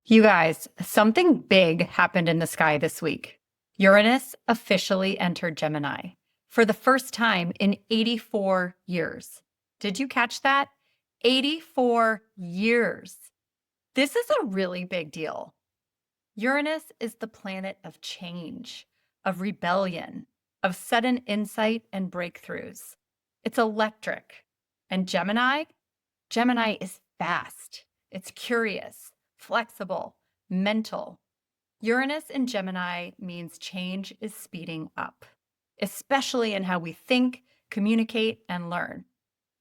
You guys, something big happened in the sky this week. Uranus officially entered Gemini for the first time in 84 years. Did you catch that? 84 years. This is a really big deal. Uranus is the planet of change, of rebellion, of sudden insight and breakthroughs. It's electric. And Gemini is fast. It's curious, flexible, mental. Uranus in Gemini means change is speeding up, especially in how we think, communicate, and learn.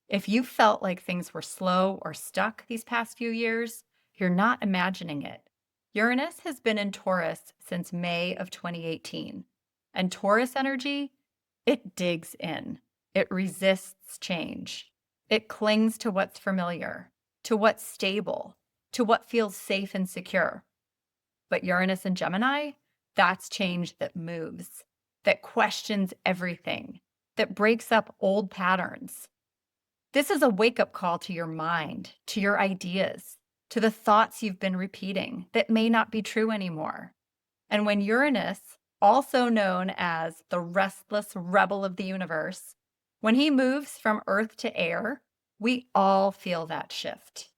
If you felt like things were slow or stuck these past few years, you're not imagining it. Uranus has been in Taurus since May of 2018. And Taurus energy, it digs in. It resists change. It clings to what's familiar, to what's stable, to what feels safe and secure. But Uranus and Gemini, that's change that moves, that questions everything, that breaks up old patterns. This is a wake-up call to your mind, to your ideas, to the thoughts you've been repeating that may not be true anymore. And when Uranus, also known as the restless rebel of the universe, when he moves from earth to air, we all feel that shift.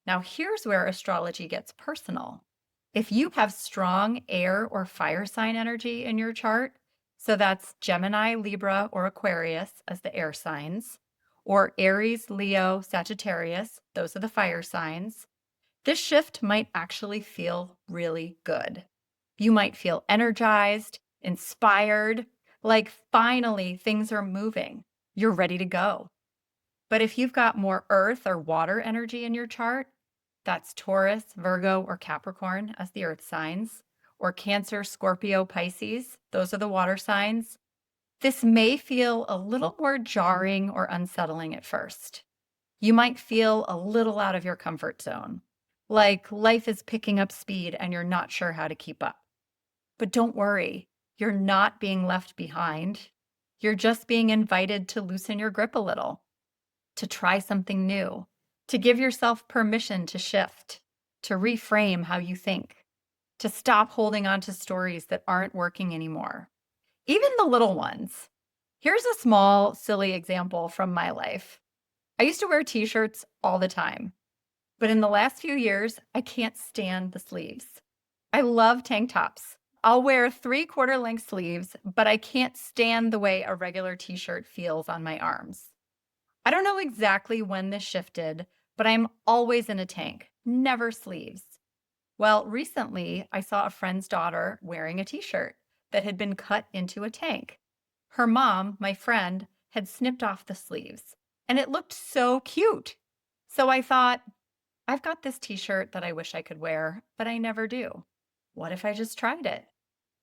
Now, here's where astrology gets personal. If you have strong air or fire sign energy in your chart, so that's Gemini, Libra, or Aquarius as the air signs, or Aries, Leo, Sagittarius, those are the fire signs, this shift might actually feel really good. You might feel energized, inspired, like finally things are moving. You're ready to go. But if you've got more earth or water energy in your chart, that's Taurus, Virgo, or Capricorn as the earth signs, or Cancer, Scorpio, Pisces, those are the water signs. This may feel a little more jarring or unsettling at first. You might feel a little out of your comfort zone, like life is picking up speed and you're not sure how to keep up. But don't worry, you're not being left behind. You're just being invited to loosen your grip a little, to try something new, to give yourself permission to shift, to reframe how you think, to stop holding on to stories that aren't working anymore. Even the little ones. Here's a small, silly example from my life. I used to wear t-shirts all the time, but in the last few years, I can't stand the sleeves. I love tank tops. I'll wear 3/4 length sleeves, but I can't stand the way a regular t-shirt feels on my arms. I don't know exactly when this shifted, but I'm always in a tank, never sleeves. Well, recently I saw a friend's daughter wearing a t-shirt that had been cut into a tank. Her mom, my friend, had snipped off the sleeves, and it looked so cute. So I thought, I've got this t-shirt that I wish I could wear, but I never do. What if I just tried it?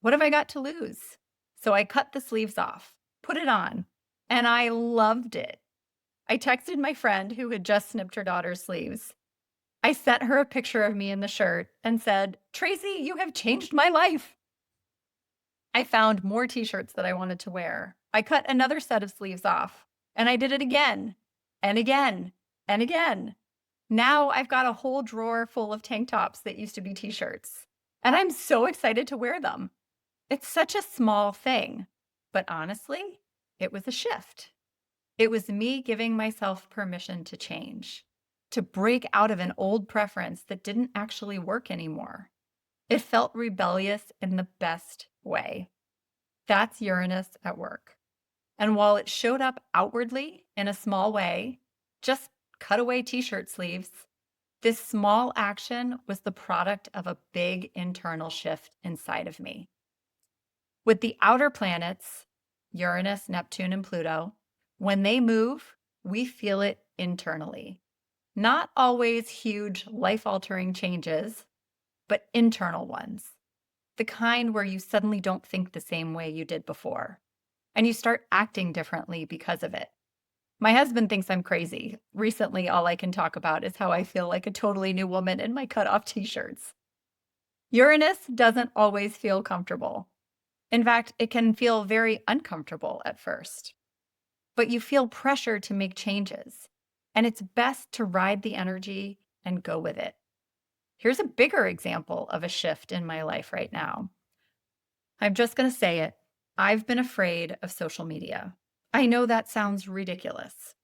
What have I got to lose? So I cut the sleeves off, put it on, and I loved it. I texted my friend who had just snipped her daughter's sleeves. I sent her a picture of me in the shirt and said, "Tracy, you have changed my life." I found more t-shirts that I wanted to wear. I cut another set of sleeves off, and I did it again and again and again. Now I've got a whole drawer full of tank tops that used to be t-shirts, and I'm so excited to wear them. It's such a small thing, but honestly, it was a shift. It was me giving myself permission to change, to break out of an old preference that didn't actually work anymore. It felt rebellious in the best way. That's Uranus at work. And while it showed up outwardly in a small way, just cutaway t-shirt sleeves, this small action was the product of a big internal shift inside of me. With the outer planets, Uranus, Neptune, and Pluto, when they move, we feel it internally. Not always huge, life-altering changes, but internal ones. The kind where you suddenly don't think the same way you did before, and you start acting differently because of it. My husband thinks I'm crazy. Recently, all I can talk about is how I feel like a totally new woman in my cut-off t-shirts. Uranus doesn't always feel comfortable. In fact, it can feel very uncomfortable at first. But you feel pressure to make changes, and it's best to ride the energy and go with it. Here's a bigger example of a shift in my life right now. I'm just going to say it. I've been afraid of social media. I know that sounds ridiculous.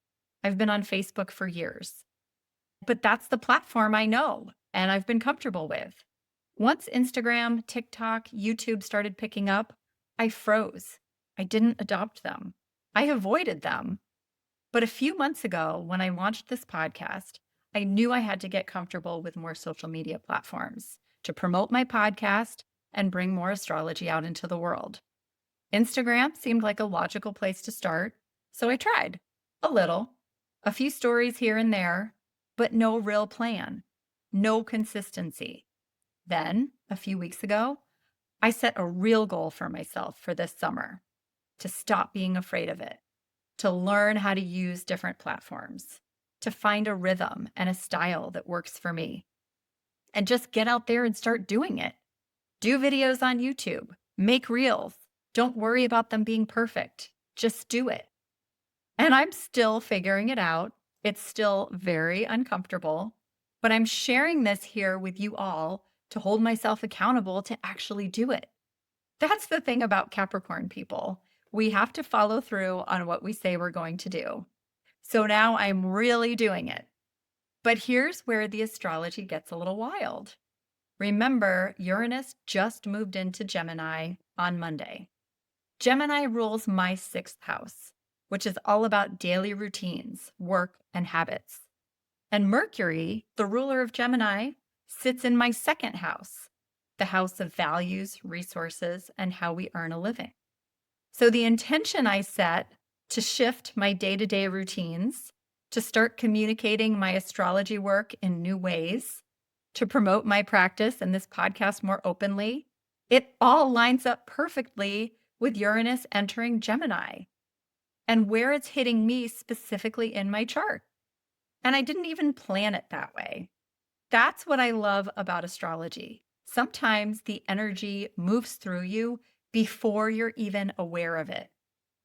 I've been on Facebook for years, but that's the platform I know and I've been comfortable with. Once Instagram, TikTok, YouTube started picking up, I froze. I didn't adopt them. I avoided them. But a few months ago, when I launched this podcast, I knew I had to get comfortable with more social media platforms to promote my podcast and bring more astrology out into the world. Instagram seemed like a logical place to start, so I tried. A little. A few stories here and there, but no real plan. No consistency. Then, a few weeks ago, I set a real goal for myself for this summer to stop being afraid of it, to learn how to use different platforms, to find a rhythm and a style that works for me, and just get out there and start doing it. Do videos on YouTube, make reels. Don't worry about them being perfect. Just do it. And I'm still figuring it out. It's still very uncomfortable, but I'm sharing this here with you all to hold myself accountable to actually do it. That's the thing about Capricorn people. We have to follow through on what we say we're going to do. So now I'm really doing it. But here's where the astrology gets a little wild. Remember, Uranus just moved into Gemini on Monday. Gemini rules my 6th house, which is all about daily routines, work, and habits. And Mercury, the ruler of Gemini, sits in my 2nd house, the house of values, resources, and how we earn a living. So the intention I set to shift my day-to-day routines, to start communicating my astrology work in new ways, to promote my practice and this podcast more openly, it all lines up perfectly with Uranus entering Gemini and where it's hitting me specifically in my chart. And I didn't even plan it that way. That's what I love about astrology. Sometimes the energy moves through you before you're even aware of it.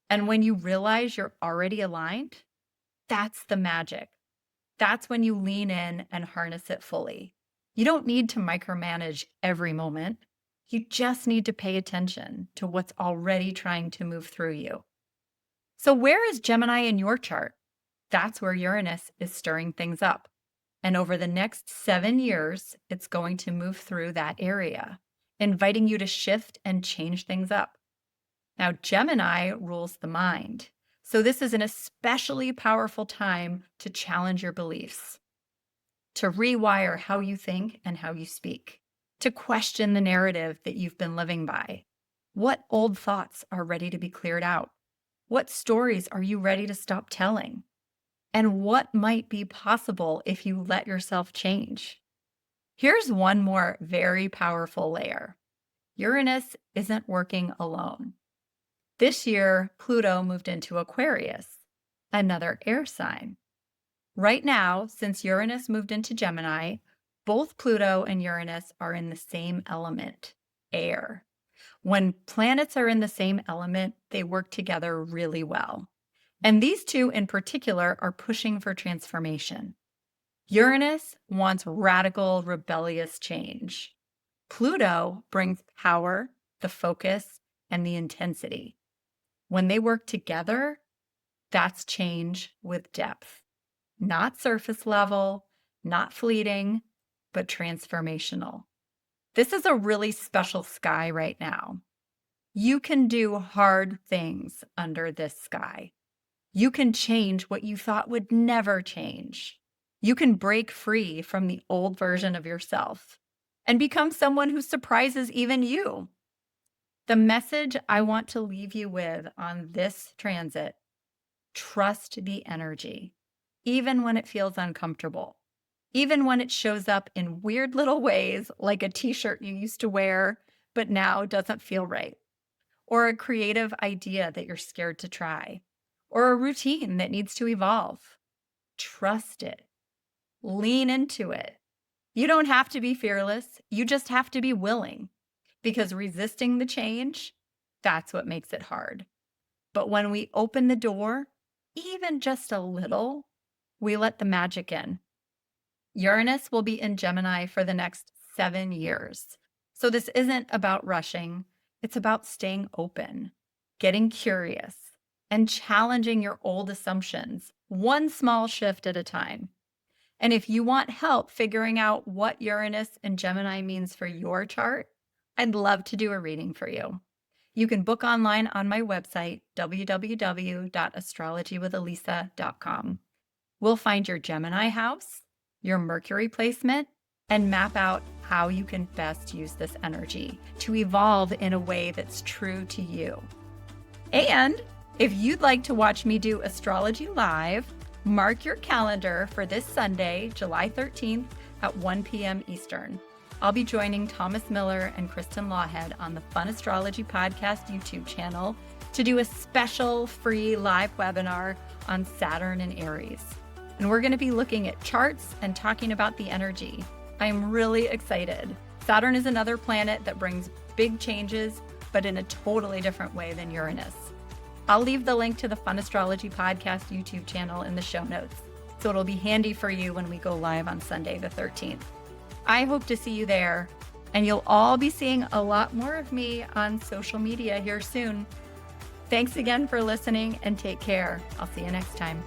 And when you realize you're already aligned, that's the magic. That's when you lean in and harness it fully. You don't need to micromanage every moment. You just need to pay attention to what's already trying to move through you. So where is Gemini in your chart? That's where Uranus is stirring things up. And over the next 7 years, it's going to move through that area, inviting you to shift and change things up. Now, Gemini rules the mind. So this is an especially powerful time to challenge your beliefs, to rewire how you think and how you speak, to question the narrative that you've been living by. What old thoughts are ready to be cleared out? What stories are you ready to stop telling? And what might be possible if you let yourself change? Here's one more very powerful layer. Uranus isn't working alone. This year, Pluto moved into Aquarius, another air sign. Right now, since Uranus moved into Gemini, both Pluto and Uranus are in the same element, air. When planets are in the same element, they work together really well. And these two in particular are pushing for transformation. Uranus wants radical, rebellious change. Pluto brings power, the focus, and the intensity. When they work together, that's change with depth. Not surface level, not fleeting, but transformational. This is a really special sky right now. You can do hard things under this sky. You can change what you thought would never change. You can break free from the old version of yourself and become someone who surprises even you. The message I want to leave you with on this transit: trust the energy, even when it feels uncomfortable, even when it shows up in weird little ways, like a t-shirt you used to wear, but now doesn't feel right, or a creative idea that you're scared to try, or a routine that needs to evolve. Trust it. Lean into it. You don't have to be fearless. You just have to be willing, because resisting the change, that's what makes it hard. But when we open the door, even just a little, we let the magic in. Uranus will be in Gemini for the next 7 years. So this isn't about rushing. It's about staying open, getting curious, and challenging your old assumptions, one small shift at a time. And if you want help figuring out what Uranus and Gemini means for your chart, I'd love to do a reading for you. You can book online on my website, www.astrologywithalisa.com. We'll find your Gemini house, your Mercury placement, and map out how you can best use this energy to evolve in a way that's true to you. And if you'd like to watch me do astrology live, mark your calendar for this Sunday, July 13th at 1 p.m. Eastern. I'll be joining Thomas Miller and Kristen Lawhead on the Fun Astrology Podcast YouTube channel to do a special free live webinar on Saturn and Aries. And we're going to be looking at charts and talking about the energy. I'm really excited. Saturn is another planet that brings big changes, but in a totally different way than Uranus. I'll leave the link to the Fun Astrology Podcast YouTube channel in the show notes, so it'll be handy for you when we go live on Sunday the 13th. I hope to see you there, and you'll all be seeing a lot more of me on social media here soon. Thanks again for listening, and take care. I'll see you next time.